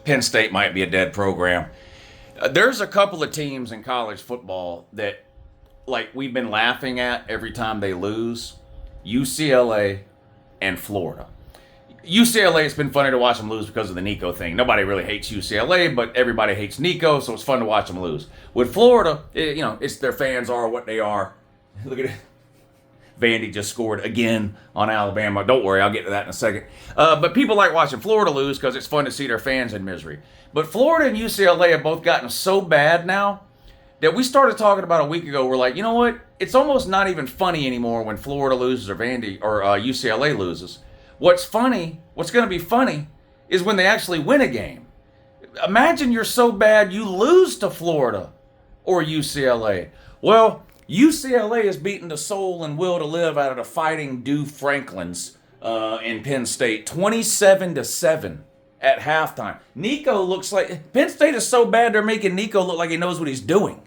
Penn State might be a dead program. There's a couple of teams in college football that, like, we've been laughing at every time they lose. UCLA and Florida. UCLA, it's been funny to watch them lose because of the Nico thing. Nobody really hates UCLA, but everybody hates Nico, so it's fun to watch them lose. With Florida, it's their fans are what they are. Look at it. Vandy just scored again on Alabama. Don't worry, I'll get to that in a second. But people like watching Florida lose because it's fun to see their fans in misery. But Florida and UCLA have both gotten so bad now that we started talking about a week ago. We're like, you know what? It's almost not even funny anymore when Florida loses or Vandy or UCLA loses. What's going to be funny, is when they actually win a game. Imagine you're so bad you lose to Florida or UCLA. Well, UCLA has beaten the soul and will to live out of the Fighting Dew Franklins in Penn State, 27-7 at halftime. Nico looks like Penn State is so bad they're making Nico look like he knows what he's doing.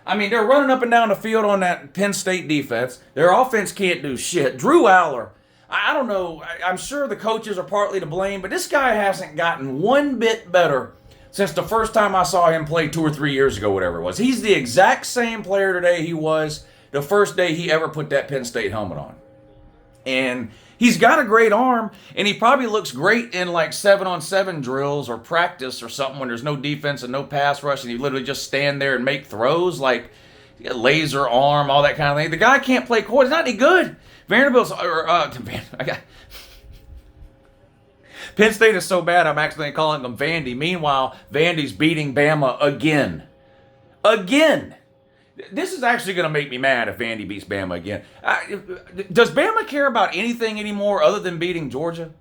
I mean, they're running up and down the field on that Penn State defense. Their offense can't do shit. Drew Aller, I don't know. I'm sure the coaches are partly to blame, but this guy hasn't gotten one bit better since the first time I saw him play 2 or 3 years ago, whatever it was. He's the exact same player today he was the first day he ever put that Penn State helmet on. And he's got a great arm, and he probably looks great in like 7-on-7 drills or practice or something when there's no defense and no pass rush, and you literally just stand there and make throws like laser arm, all that kind of thing. The guy can't play quarter. He's not any good. Vanderbilt's, Penn State is so bad, I'm actually calling them Vandy. Meanwhile, Vandy's beating Bama again. Again! This is actually going to make me mad if Vandy beats Bama again. Does Bama care about anything anymore other than beating Georgia?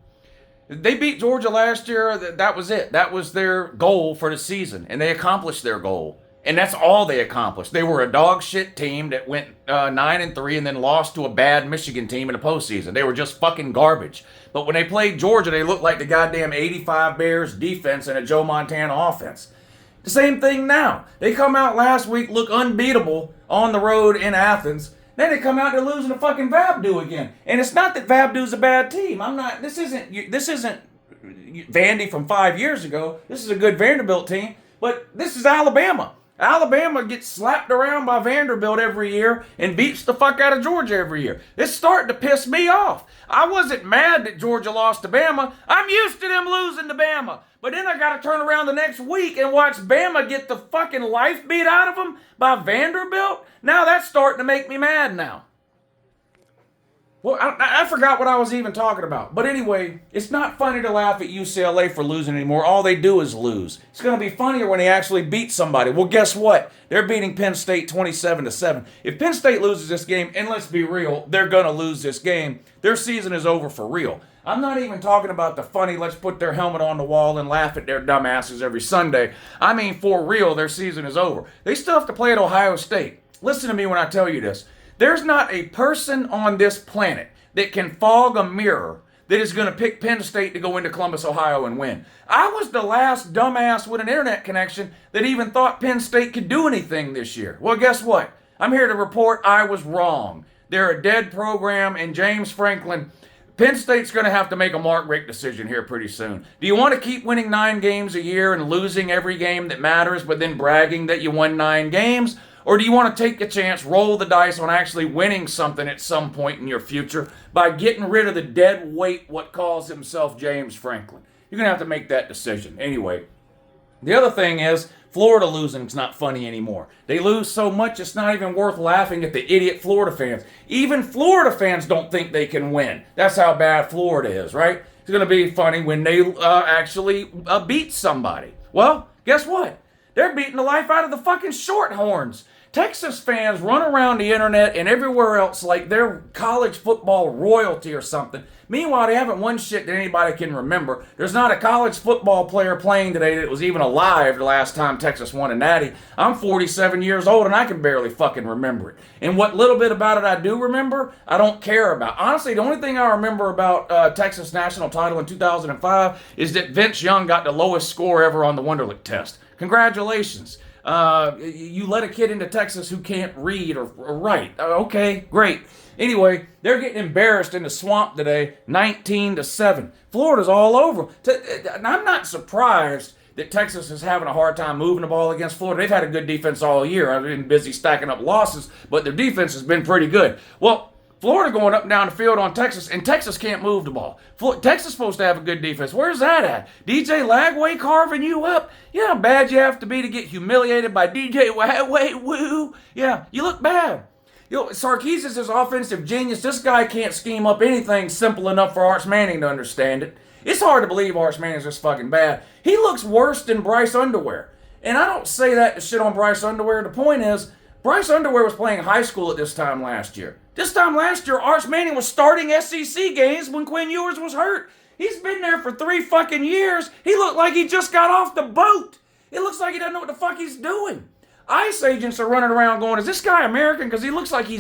They beat Georgia last year. That was it. That was their goal for the season, and they accomplished their goal. And that's all they accomplished. They were a dog shit team that went 9-3 and then lost to a bad Michigan team in the postseason. They were just fucking garbage. But when they played Georgia, they looked like the goddamn 85 Bears defense and a Joe Montana offense. The same thing now. They come out last week, look unbeatable on the road in Athens. Then they come out, they're losing to fucking Vabdu again. And it's not that Vabdu's a bad team. This isn't Vandy from 5 years ago. This is a good Vanderbilt team. But this is Alabama. Alabama gets slapped around by Vanderbilt every year and beats the fuck out of Georgia every year. It's starting to piss me off. I wasn't mad that Georgia lost to Bama. I'm used to them losing to Bama. But then I got to turn around the next week and watch Bama get the fucking life beat out of them by Vanderbilt. Now that's starting to make me mad now. Well, I forgot what I was even talking about. But anyway, it's not funny to laugh at UCLA for losing anymore. All they do is lose. It's going to be funnier when they actually beat somebody. Well, guess what? They're beating Penn State 27-7. If Penn State loses this game, and let's be real, they're going to lose this game, their season is over for real. I'm not even talking about the funny, let's put their helmet on the wall and laugh at their dumbasses every Sunday. I mean, for real, their season is over. They still have to play at Ohio State. Listen to me when I tell you this. There's not a person on this planet that can fog a mirror that is going to pick Penn State to go into Columbus, Ohio and win. I was the last dumbass with an internet connection that even thought Penn State could do anything this year. Well, guess what? I'm here to report I was wrong. They're a dead program, and James Franklin, Penn State's going to have to make a Mark Richt decision here pretty soon. Do you want to keep winning 9 games a year and losing every game that matters, but then bragging that you won 9 games? Or do you want to take a chance, roll the dice on actually winning something at some point in your future by getting rid of the dead weight what calls himself James Franklin? You're going to have to make that decision. Anyway, the other thing is Florida losing is not funny anymore. They lose so much it's not even worth laughing at the idiot Florida fans. Even Florida fans don't think they can win. That's how bad Florida is, right? It's going to be funny when they actually beat somebody. Well, guess what? They're beating the life out of the fucking Shorthorns. Texas fans run around the internet and everywhere else like they're college football royalty or something. Meanwhile, they haven't won shit that anybody can remember. There's not a college football player playing today that was even alive the last time Texas won a natty. I'm 47 years old and I can barely fucking remember it. And what little bit about it I do remember, I don't care about. Honestly, the only thing I remember about Texas national title in 2005 is that Vince Young got the lowest score ever on the Wonderlic test. Congratulations. You let a kid into Texas who can't read or write. Okay, great. Anyway, they're getting embarrassed in the swamp today, 19-7. Florida's all over. And I'm not surprised that Texas is having a hard time moving the ball against Florida. They've had a good defense all year. I've been busy stacking up losses, but their defense has been pretty good. Well, Florida going up and down the field on Texas, and Texas can't move the ball. Texas is supposed to have a good defense. Where's that at? DJ Lagway carving you up? You know how bad you have to be to get humiliated by DJ Lagway? Woo! Yeah, you look bad. You know, Sarkisian is offensive genius. This guy can't scheme up anything simple enough for Arch Manning to understand it. It's hard to believe Arch Manning's this fucking bad. He looks worse than Bryce Underwear. And I don't say that to shit on Bryce Underwear. The point is, Bryce Underwear was playing high school at this time last year. This time last year, Arch Manning was starting SEC games when Quinn Ewers was hurt. He's been there for 3 fucking years. He looked like he just got off the boat. It looks like he doesn't know what the fuck he's doing. ICE agents are running around going, is this guy American? Because he looks like he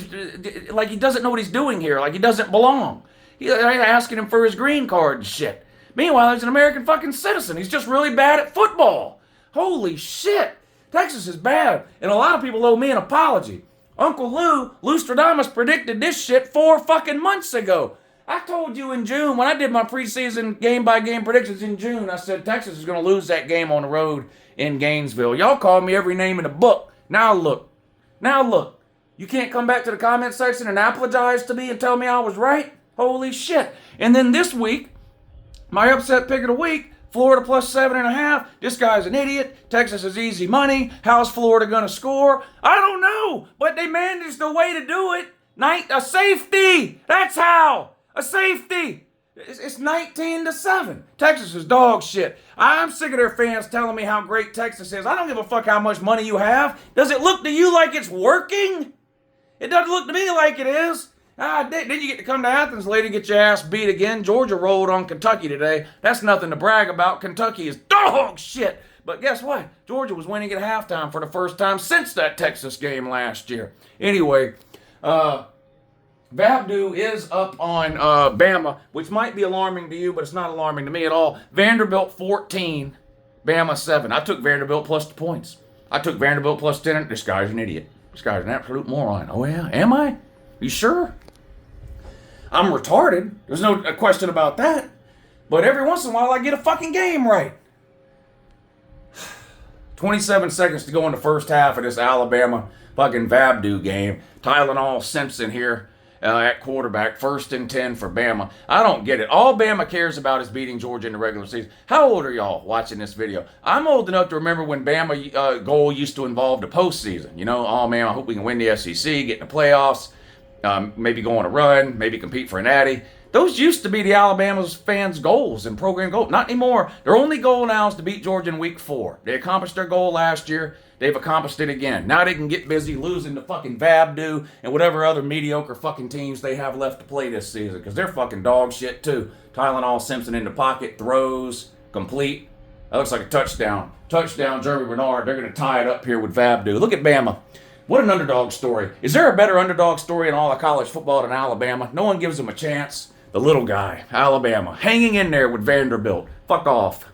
doesn't know what he's doing here, like he doesn't belong. They're asking him for his green card and shit. Meanwhile, he's an American fucking citizen. He's just really bad at football. Holy shit. Texas is bad, and a lot of people owe me an apology. Uncle Lou Stradamus predicted this shit 4 fucking months ago. I told you in June, when I did my preseason game-by-game predictions in June, I said Texas is going to lose that game on the road in Gainesville. Y'all called me every name in the book. Now look. You can't come back to the comment section and apologize to me and tell me I was right? Holy shit. And then this week, my upset pick of the week, Florida plus 7.5. This guy's an idiot. Texas is easy money. How's Florida going to score? I don't know, but they managed a way to do it. A safety. That's how. A safety. It's 19-7. Texas is dog shit. I'm sick of their fans telling me how great Texas is. I don't give a fuck how much money you have. Does it look to you like it's working? It doesn't look to me like it is. Then you get to come to Athens later and get your ass beat again. Georgia rolled on Kentucky today. That's nothing to brag about. Kentucky is dog shit. But guess what? Georgia was winning at halftime for the first time since that Texas game last year. Anyway, Vabdu is up on Bama, which might be alarming to you, but it's not alarming to me at all. Vanderbilt 14, Bama 7. I took Vanderbilt plus the points. I took Vanderbilt plus 10. This guy's an idiot. This guy's an absolute moron. Oh yeah? Am I? You sure? I'm retarded. There's no question about that. But every once in a while, I get a fucking game right. 27 seconds to go in the first half of this Alabama fucking Vabdu game. Tylenol Simpson here at quarterback. 1st and 10 for Bama. I don't get it. All Bama cares about is beating Georgia in the regular season. How old are y'all watching this video? I'm old enough to remember when Bama goal used to involve the postseason. You know, oh man, I hope we can win the SEC, get in the playoffs. Maybe go on a run, maybe compete for an Natty. Those used to be the Alabama's fans' goals and program goals. Not anymore. Their only goal now is to beat Georgia in week 4. They accomplished their goal last year. They've accomplished it again. Now they can get busy losing to fucking Vabdu and whatever other mediocre fucking teams they have left to play this season, because they're fucking dog shit too. Tylenol Simpson in the pocket, throws, complete. That looks like a touchdown. Touchdown, Jeremy Bernard. They're going to tie it up here with Vabdu. Look at Bama. What an underdog story. Is there a better underdog story in all of college football than Alabama? No one gives them a chance. The little guy, Alabama, hanging in there with Vanderbilt. Fuck off.